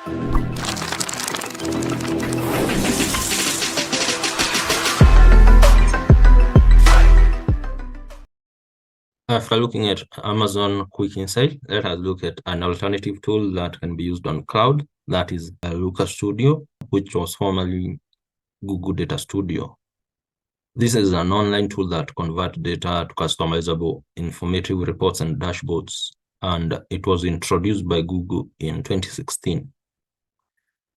After looking at Amazon Quicksight, let us look at an alternative tool that can be used on cloud, that is Looker Studio, which was formerly Google Data Studio. This is an online tool that converts data to customizable informative reports and dashboards, and it was introduced by Google in 2016.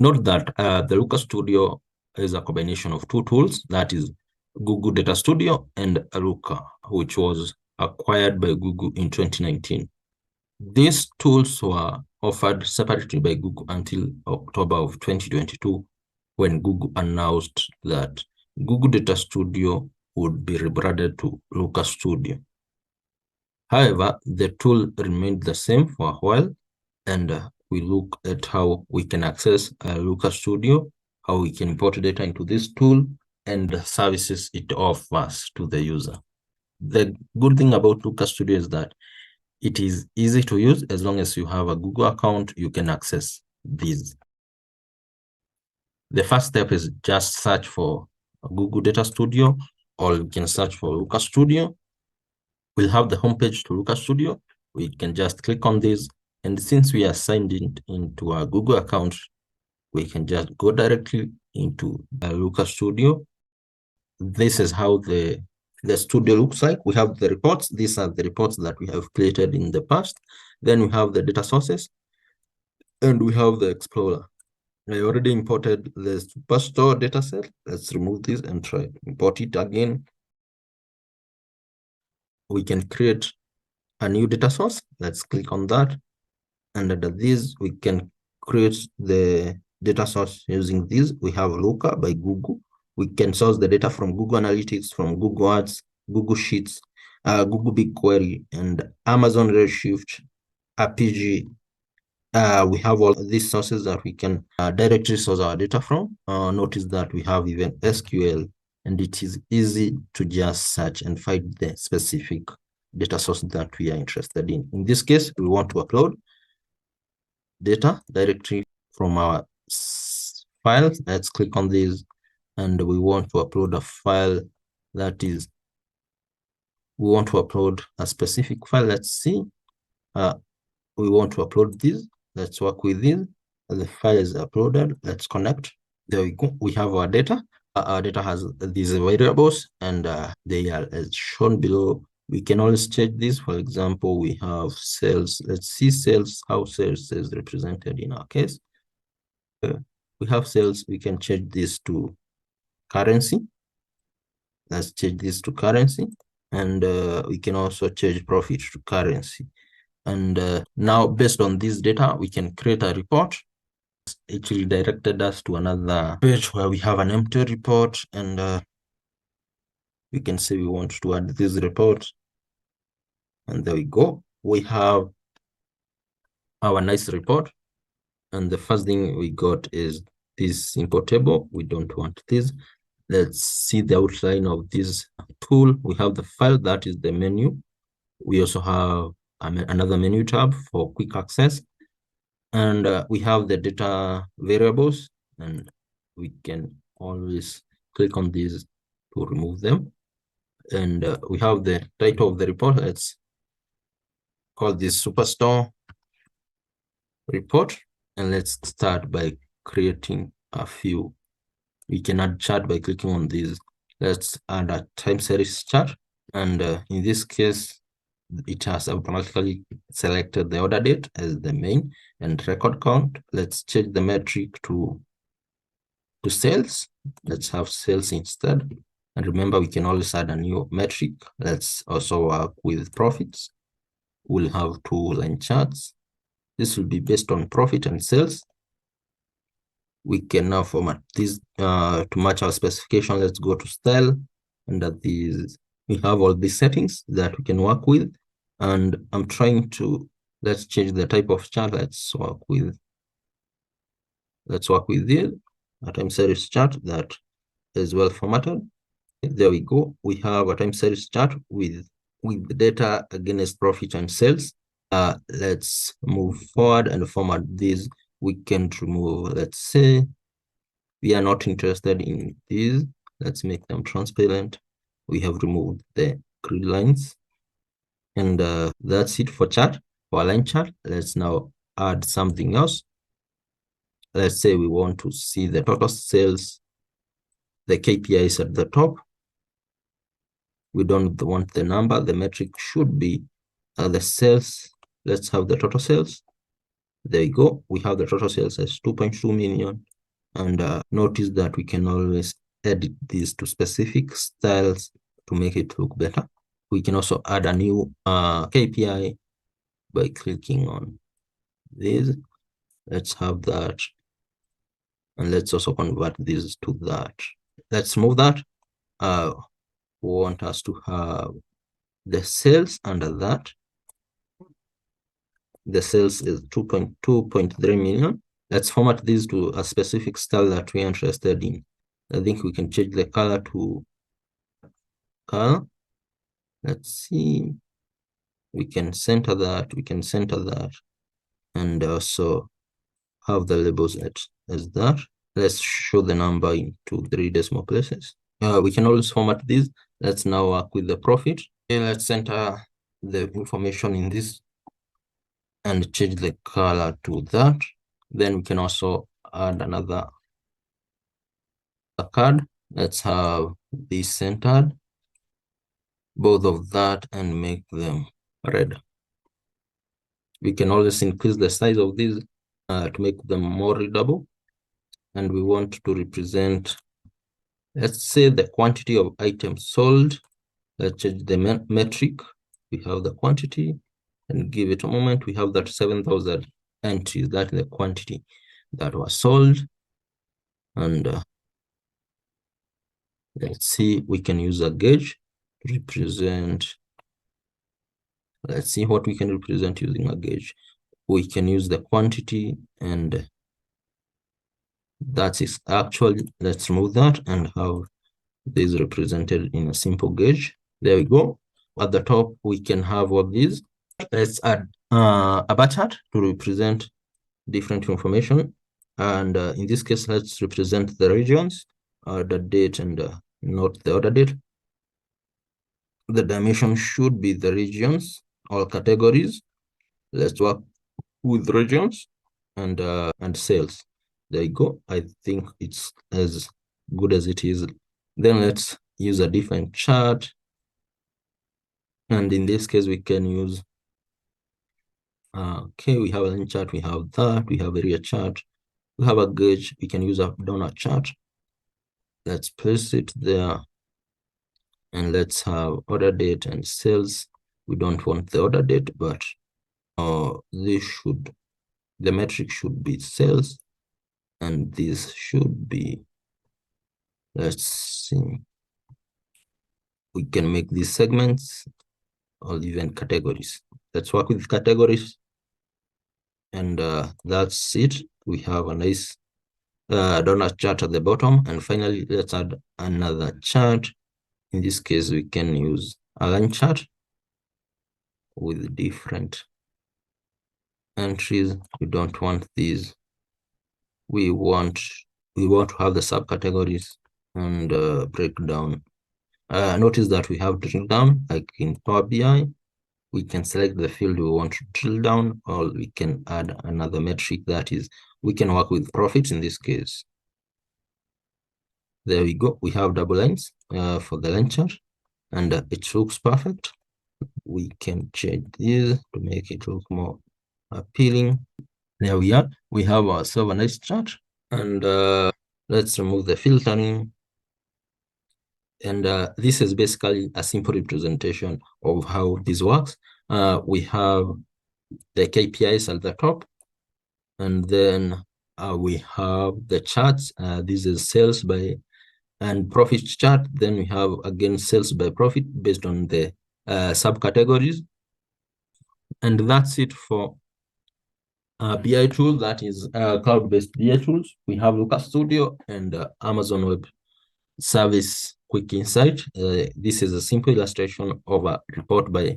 Note that the Looker Studio is a combination of two tools, that is Google Data Studio and Looker, which was acquired by Google in 2019. These tools were offered separately by Google until October of 2022, when Google announced that Google Data Studio would be rebranded to Looker Studio. However, the tool remained the same for a while, and we look at how we can access Looker Studio, how we can import data into this tool, and the services it offers to the user. The good thing about Looker Studio is that it is easy to use. As long as you have a Google account, you can access these. The first step is just search for Google Data Studio, or you can search for Looker Studio. We'll have the homepage to Looker Studio. We can just click on this, and since we are signed into our Google account, we can just go directly into Looker Studio. This is how the studio looks like. We have the reports. These are the reports that we have created in the past. Then we have the data sources, and we have the Explorer. I already imported the Superstore dataset. Let's remove this and try import it again. We can create a new data source. Let's click on that. And under this, we can create the data source using this. We have Looker by Google. We can source the data from Google Analytics, from Google Ads, Google Sheets, Google BigQuery, and Amazon Redshift, RPG. We have all these sources that we can directly source our data from. Notice that we have even SQL, and it is easy to just search and find the specific data source that we are interested in. In this case, we want to upload data directly from our files. Let's click on this, and we want to upload a file that is, we want to upload a specific file. Let's see. We want to upload this. Let's work with this. The file is uploaded. Let's connect. There we go. We have our data. Our data has these variables, and they are as shown below. We can always change this. For example, we have sales. Let's see sales, how sales is represented in our case. We have sales. We can change this to currency. Let's change this to currency. And we can also change profit to currency. And now, based on this data, we can create a report. It redirected us to another page where we have an empty report, and we can say we want to add this report. And there we go. We have our nice report. And the first thing we got is this import table. We don't want this. Let's see the outline of this tool. We have the file, that is the menu. We also have another menu tab for quick access. And we have the data variables, and we can always click on these to remove them. And we have the title of the report. Let's call this Superstore report. And let's start by creating a few. We can add chart by clicking on these. Let's add a time series chart. And in this case, it has automatically selected the order date as the main and record count. Let's change the metric to sales. Let's have sales instead. And remember, we can always add a new metric. Let's also work with profits. We'll have 2 line charts. This will be based on profit and sales. We can now format this to match our specification. Let's go to style. Under these, we have all these settings that we can work with. And I'm trying to, let's change the type of chart. Let's work with this, a time series chart that is well formatted. There we go. We have a time series chart with the data against profit and sales. Let's move forward and format this we can remove, let's say, we are not interested in these. Let's make them transparent. We have removed the grid lines. And that's it for chart, for line chart. Let's now add something else. Let's say we want to see the total sales, the KPIs at the top. We don't want the number. The metric should be the sales. Let's have the total sales. There you go. We have the total sales as 2.2 million. And notice that we can always edit these to specific styles to make it look better. We can also add a new KPI by clicking on this. Let's have that. And let's also convert this to that. Let's move that. We want us to have the sales under that. The sales is 2.3 million. Let's format this to a specific style that we're interested in. I think we can change the color to color. Let's see. We can center that. We can center that. And also have the labels as that. Let's show the number into 3 decimal places. We can always format this. Let's now work with the profit. Okay, let's center the information in this and change the color to that. Then we can also add another card. Let's have this centered, both of that, and make them red. We can always increase the size of these to make them more readable. And we want to represent, let's say, the quantity of items sold. Let's change the metric. We have the quantity, and give it a moment. We have that 7,000 entries. That's the quantity that was sold. And let's see, we can use a gauge to represent. Let's see what we can represent using a gauge. We can use the quantity, and that is actually, let's remove that and have this represented in a simple gauge. There we go. At the top, we can have all these. Let's add a bar chart to represent different information. And in this case, let's represent the regions, the date, and not the order date. The dimension should be the regions or categories. Let's work with regions and sales. There you go. I think it's as good as it is. Then let's use a different chart. And in this case, we can use, okay, we have a line chart, we have that, we have a area chart, we have a gauge, we can use a donut chart. Let's place it there. And let's have order date and sales. We don't want the order date, but the metric should be sales. And this should be, let's see, we can make these segments or even categories. Let's work with categories. And that's it. We have a nice donut chart at the bottom. And finally, let's add another chart. In this case, we can use a line chart with different entries. We don't want these. We want to have the subcategories and breakdown. Notice that we have drill down, like in Power BI. We can select the field we want to drill down, or we can add another metric, that is, we can work with profits in this case. There we go. We have double lines for the line chart, and it looks perfect. We can change this to make it look more appealing. There we are. We have ourselves a nice chart, and let's remove the filtering. And this is basically a simple representation of how this works. We have the KPIs at the top, and then we have the charts. This is sales by and profit chart. Then we have again sales by profit based on the subcategories. And that's it for BI tool, that is cloud-based BI tools. We have Looker Studio and Amazon Web Service Quicksight. This is a simple illustration of a report by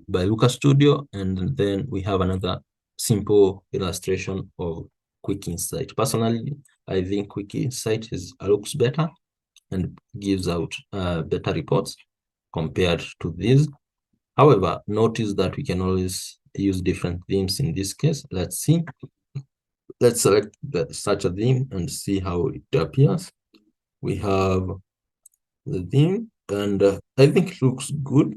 Looker Studio, and then we have another simple illustration of Quicksight. Personally, I think Quicksight looks better and gives out better reports compared to these. However, notice that we can always use different themes in this case. Let's see. Let's select such a theme and see how it appears. We have the theme, and I think it looks good.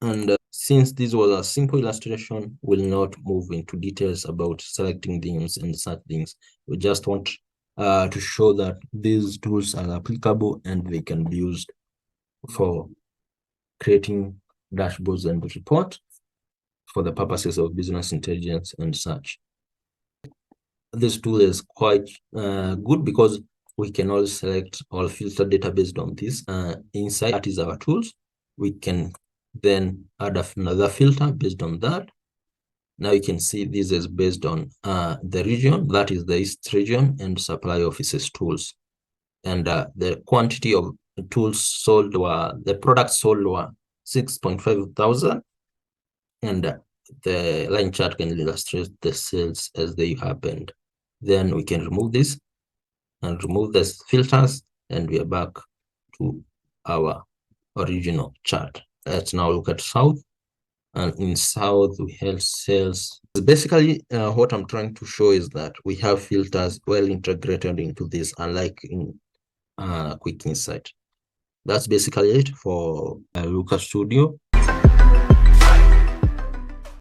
And since this was a simple illustration, we'll not move into details about selecting themes and such things. We just want to show that these tools are applicable and they can be used for creating dashboards and reports for the purposes of business intelligence and such. This tool is quite good because we can all select or filter data based on this. Inside that is our tools. We can then add another filter based on that. Now you can see this is based on the region, that is the East region, and supply offices tools. And the quantity of tools sold the products sold were 6.5 thousand. And the line chart can illustrate the sales as they happened. Then we can remove this and remove the filters, and we are back to our original chart. Let's now look at South. And in South, we have sales. Basically, what I'm trying to show is that we have filters well integrated into this, unlike in Quicksight. That's basically it for Looker Studio.